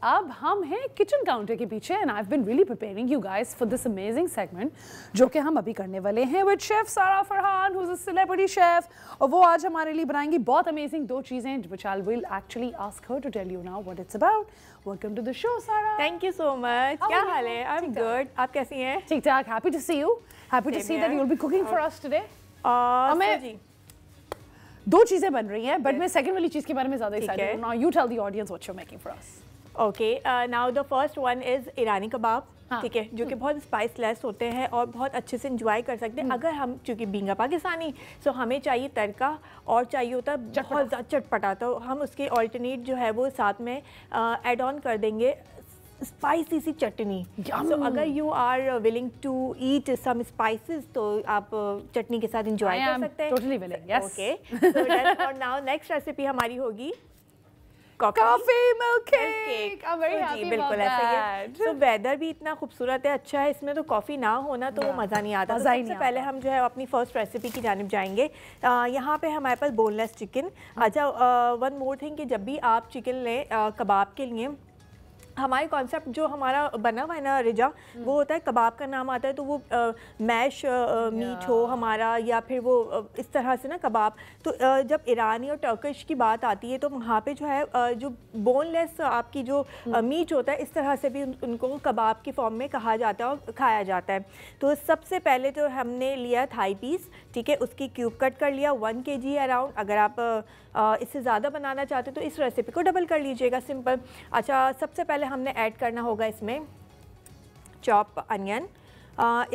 अब हम हैं किचन काउंटर के पीछे and I have been really preparing you guys for this amazing segment जो कि हम अभी करने वाले हैं विद शेफ सारा Farhan who is a celebrity chef. और वो आज हमारे लिए बनाएंगी बहुत अमेजिंग दो चीजें which I will actually ask her to tell you now what it's about. Welcome to the show Sara. Thank you so much. क्या हाल है? I am good. आप कैसी हैं? ठीक ठाक। Happy to see you. Happy to see that you will be cooking for us today. जी दो चीजें बन रही हैं बट मैं सेकंड वाली चीज के बारे में ज्यादा एक्साइटेड हूं। Now you tell the audience what you are making for us. Okay, now the first one is Irani kebab. ठीक है, जो कि बहुत स्पाइसलेस होते हैं और बहुत अच्छे से इंजॉय कर सकते हैं। अगर हम चूँकि बींगा पाकिस्तानी सो हमें चाहिए तड़का और चाहिए होता है बहुत ज़्यादा चटपटा, तो हम उसके ऑल्टरनेट जो है वो साथ में ऐड ऑन कर देंगे स्पाइसी सी चटनी। सो अगर you are willing to eat some spices तो आप चटनी के साथ इंजॉय कर सकते हैं। Totally willing. यस। ओके, और नाउ नेक्स्ट रेसिपी हमारी होगी coffee milk cake. I am very happy बिल्कुल ऐसा ही है। तो वेदर भी इतना खूबसूरत है, अच्छा है, इसमें तो कॉफ़ी ना होना तो मज़ा नहीं आता। तो सबसे पहले हम जो है अपनी फर्स्ट रेसिपी की जानिब जाएंगे। यहाँ पे हमारे पास बोनलेस चिकन। अच्छा, वन मोर थिंग कि जब भी आप चिकन लें कबाब के लिए, हमारे कॉन्सेप्ट जो हमारा बना हुआ है ना रिजा, वो होता है कबाब का नाम आता है तो वो मैश मीट हो हमारा या फिर वो इस तरह से ना कबाब। तो जब ईरानी और टर्किश की बात आती है तो वहाँ पे जो है जो बोनलेस आपकी जो मीट होता है इस तरह से भी उनको कबाब की फॉर्म में कहा जाता है और खाया जाता है। तो सबसे पहले तो हमने लिया थाई पीस। ठीक है, उसकी क्यूब कट कर लिया 1 kg अराउंड। अगर आप इससे ज़्यादा बनाना चाहते तो इस रेसिपी को डबल कर लीजिएगा, सिंपल। अच्छा, सबसे पहले हमने ऐड करना होगा इसमें चॉप अनियन।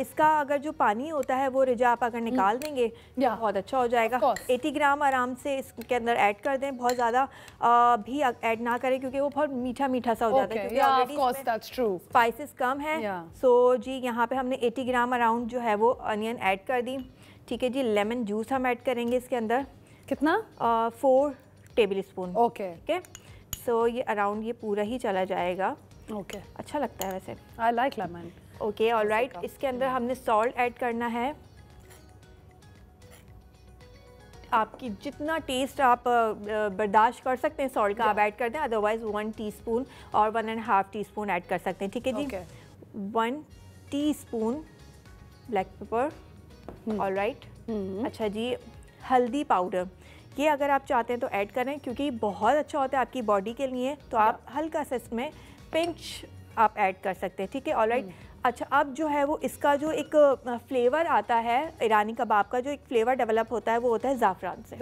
इसका अगर जो पानी होता है वो रिजा आप अगर निकाल देंगे तो बहुत अच्छा हो जाएगा। 80 ग्राम आराम से इसके अंदर ऐड कर दें, बहुत ज़्यादा भी ऐड ना करें क्योंकि वो बहुत मीठा मीठा सा हो जाता है क्योंकि स्पाइसेस कम है। सो जी यहाँ पे हमने 80 ग्राम अराउंड जो है वो अनियन ऐड कर दी। ठीक है जी, लेमन जूस हम ऐड करेंगे इसके अंदर। कितना? 4 टेबल स्पून। ओके ओके, सो ये अराउंड ये पूरा ही चला जाएगा। ओके, अच्छा लगता है वैसे। I like lemon. Okay, alright. इसके अंदर हमने सॉल्ट ऐड करना है। आपकी जितना टेस्ट आप बर्दाश्त कर सकते हैं सॉल्ट का आप ऐड कर दें, अदरवाइज 1 टीस्पून और 1.5 टीस्पून ऐड कर सकते हैं। ठीक है जी। 1 टीस्पून ब्लैक पेपर। ऑलराइट। अच्छा जी, हल्दी पाउडर ये अगर आप चाहते हैं तो ऐड करें क्योंकि बहुत अच्छा होता है आपकी बॉडी के लिए, तो आप हल्का सा इसमें पिंच आप ऐड कर सकते हैं। ठीक है, ऑलराइट। अच्छा, अब जो है वो इसका जो एक फ्लेवर आता है ईरानी कबाब का, जो एक फ्लेवर डेवलप होता है वो होता है ज़ाफ़रान से।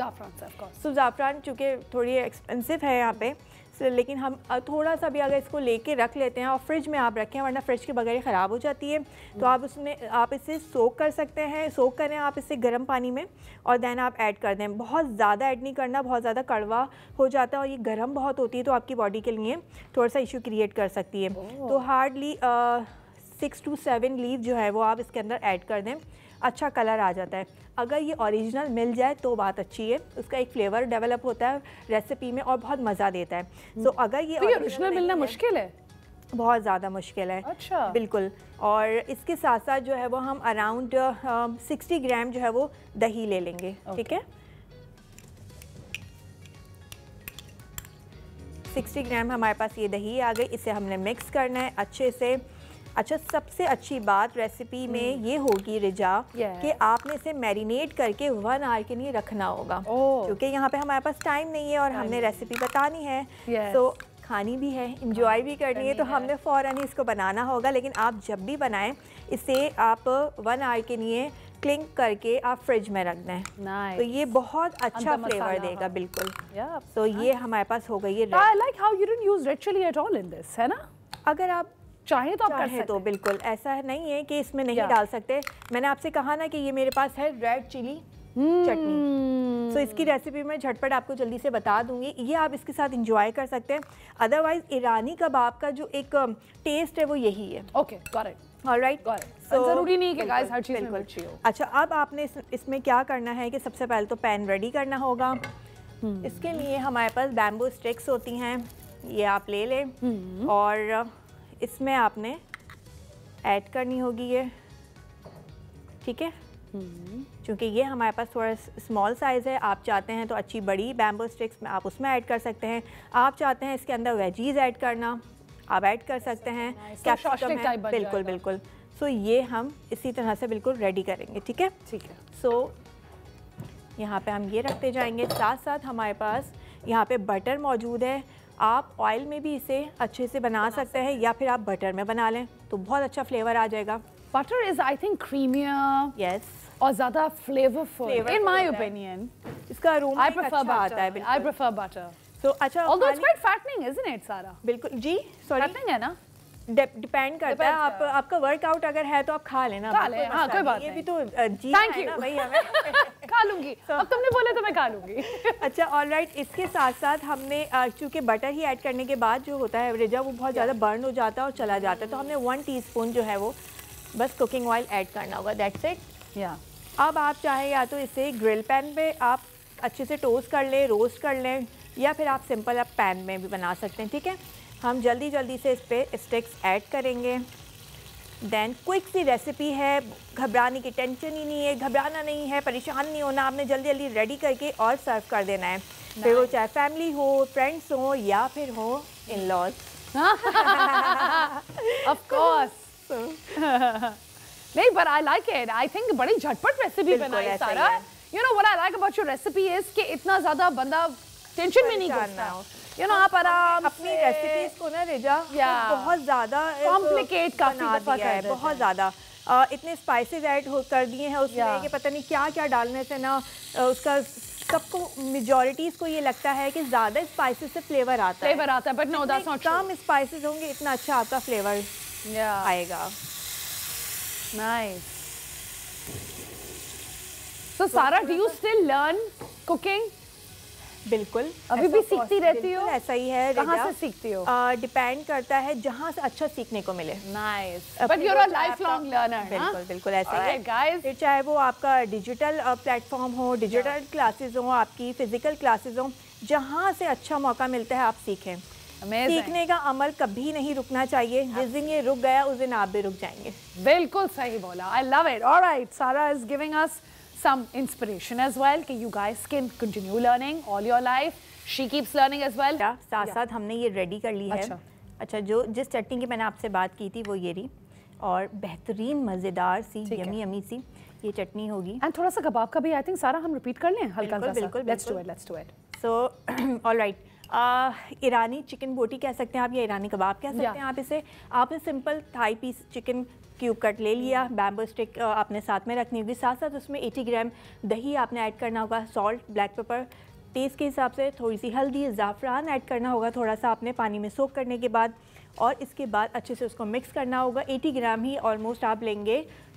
तो ज़ाफ़रान चूँकि थोड़ी एक्सपेंसिव है यहाँ पे, लेकिन हम थोड़ा सा भी अगर इसको लेके रख लेते हैं और फ्रिज में आप रखें, वरना फ्रिज के बगैर ख़राब हो जाती है, तो आप उसमें आप इसे सोक कर सकते हैं। सोक करें आप इसे गर्म पानी में और देन आप ऐड कर दें। बहुत ज़्यादा ऐड नहीं करना, बहुत ज़्यादा कड़वा हो जाता है और ये गर्म बहुत होती है तो आपकी बॉडी के लिए थोड़ा सा इशू क्रिएट कर सकती है। तो हार्डली 6 to 7 लीव जो है वो आप इसके अंदर ऐड कर दें, अच्छा कलर आ जाता है। अगर ये ओरिजिनल मिल जाए तो बात अच्छी है, उसका एक फ्लेवर डेवलप होता है रेसिपी में और बहुत मज़ा देता है। सो अगर ये ओरिजिनल मिलना मुश्किल है, बहुत ज़्यादा मुश्किल है। अच्छा, बिल्कुल। और इसके साथ साथ जो है वो हम अराउंड 60 ग्राम जो है वो दही ले लेंगे। ठीक है, 60 ग्राम हमारे पास ये दही आ गई। इसे हमने मिक्स करना है अच्छे से। अच्छा, सबसे अच्छी बात रेसिपी में ये होगी रिजा कि आपने इसे मैरिनेट करके 1 आवर के लिए रखना होगा क्योंकि यहाँ पे हमारे पास टाइम नहीं है और हमने रेसिपी बतानी है, तो खानी भी है, इंजॉय भी करनी है, तो हमने फ़ौरन ही इसको बनाना होगा। लेकिन आप जब भी बनाएं इसे आप 1 आवर के लिए क्लिंग करके आप फ्रिज में रख दें। तो ये बहुत अच्छा फ्लेवर देगा। बिल्कुल। तो ये हमारे पास हो गई है। I like how you didn't use red chili at all in this, है ना? अगर आप चाहे तो आप कर सकते तो बिल्कुल ऐसा नहीं है कि इसमें नहीं डाल सकते। मैंने आपसे कहा ना कि ये मेरे पास है रेड चिली चटनी, तो इसकी रेसिपी मैं झटपट आपको जल्दी से बता दूंगी। ये आप इसके साथ इंजॉय कर सकते हैं। अदरवाइज ईरानी कबाब का जो एक टेस्ट है वो यही है। Okay, got it. ऑलराइट, जरूरी नहीं कि गाइस हर चीज में अच्छी हो। अच्छा, अब आपने इसमें क्या करना है कि सबसे पहले तो पैन रेडी करना होगा। इसके लिए हमारे पास बैम्बू स्टिक्स होती हैं, ये आप ले लें और इसमें आपने ऐड करनी होगी ये। ठीक है, क्योंकि ये हमारे पास थोड़ा स्मॉल साइज़ है, आप चाहते हैं तो अच्छी बड़ी बैम्बू स्टिक्स में आप उसमें ऐड कर सकते हैं। आप चाहते हैं इसके अंदर वेजीज़ ऐड करना, आप ऐड कर सकते हैं। कैप्सिकम है, बिल्कुल बिल्कुल। सो ये हम इसी तरह से बिल्कुल रेडी करेंगे, ठीक है। ठीक है। सो यहाँ पे हम ये रखते जाएंगे। साथ साथ हमारे पास यहाँ पे बटर मौजूद है। आप ऑयल में भी इसे अच्छे से बना सकते हैं या फिर आप बटर में बना लें तो बहुत अच्छा फ्लेवर आ जाएगा। Butter is I think क्रीमियर, yes, और ज्यादा फ्लेवरफुल इन माय ओपिनियन। इसका अरोमा आई प्रेफर अच्छा आता है। I prefer butter. तो अच्छा, although it's quite fattening, isn't it, सारा? बिल्कुल जी, सॉरी, fattening है ना? डिपेंड करता है। आपका वर्कआउट अगर है तो आप खा लेना, खा ले, हाँ, कोई बात नहीं। ये भी तो जी है ना भाई हमें। खा लूंगी। अब तुमने बोले तो मैं खा लूंगी। अच्छा, ऑलराइट। इसके साथ साथ हमने चूँकि बटर ही ऐड करने के बाद जो होता है रिजा, वो बहुत ज़्यादा बर्न हो जाता है और चला जाता है, तो हमने 1 टीस्पून जो है वो बस कुकिंग ऑयल ऐड करना होगा, दैट्स इट। या अब आप चाहें या तो इसे ग्रिल पैन पे आप अच्छे से टोस्ट कर लें, रोस्ट कर लें, या फिर आप सिंपल आप पैन में भी बना सकते हैं, ठीक है। हम जल्दी जल्दी से इस पर स्टिक्स ऐड करेंगे। देन क्विक सी रेसिपी है, घबराने की टेंशन ही नहीं है, घबराना नहीं है, परेशान नहीं होना, आपने जल्दी जल्दी रेडी करके और सर्व कर देना है। फिर वो चाहे फैमिली हो, फ्रेंड्स हो, या फिर हो इन लॉज। Of course. नहीं, but I like it. I think बड़ी झटपट रेसिपी बनाई सारा। You know what I like about your recipe is कि इतना ज़्यादा बंदा टेंशन में नहीं घुसता। You know, आप आराम अपनी रेसिपीज को ना रिजा बहुत ज़्यादा कॉम्प्लिकेट काफी दफा दिया है, बहुत ज़्यादा। इतने स्पाइसेस ऐड कर दिए हैं उसमें कि पता नहीं क्या क्या डालने से ना उसका सबको मेजॉरिटीज को ये लगता है कि ज़्यादा स्पाइसेस से फ्लेवर आता है, but no, that's not true. Come spices होंगे इतना अच्छा आपका फ्लेवर आएगा। Nice. So Sara, do you still learn cooking? बिल्कुल, अभी भी सीखती रहती हो? ऐसा ही है। कहाँ से सीखती हो? डिपेंड करता है जहाँ से अच्छा सीखने को मिले। Nice. But you're a lifelong learner, बिल्कुल बिल्कुल ऐसा ही है guys. फिर चाहे वो आपका डिजिटल प्लेटफॉर्म हो, डिजिटल क्लासेस हो, आपकी फिजिकल क्लासेस हो, जहाँ से अच्छा मौका मिलता है आप सीखें। सीखने का अमल कभी नहीं रुकना चाहिए। जिस दिन ये रुक गया उस दिन आप भी रुक जाएंगे। बिल्कुल सही बोला। I love it. All right, Sara is giving us some inspiration as well कि you guys can continue learning all your life. She keeps learning as well. साथ साथ हमने ये रेडी कर ली है। अच्छा, जो जिस चटनी की मैंने आपसे बात की थी वो ये रही, और बेहतरीन मज़ेदार सी यमी यमी सी ये चटनी होगी। एंड थोड़ा सा कबाब का भी आई थिंक सारा हम रिपीट कर लें हल्का सा। बिल्कुल, let's do it. So alright, Irani chicken बोटी कह सकते हैं आप, या ईरानी कबाब कह सकते हैं आप इसे। आपने simple thigh piece chicken cube cut ले लिया, बैम्बू स्टिक आपने साथ में रखनी होगी, साथ साथ उसमें 80 ग्राम दही आपने ऐड करना होगा, सॉल्ट, ब्लैक पेपर टेस्ट के हिसाब से, थोड़ी सी हल्दी, ज़ाफ़रान ऐड करना होगा थोड़ा सा आपने पानी में सोक करने के बाद, और इसके बाद अच्छे से उसको मिक्स करना होगा। 80 ग्राम ही ऑलमोस्ट आप लेंगे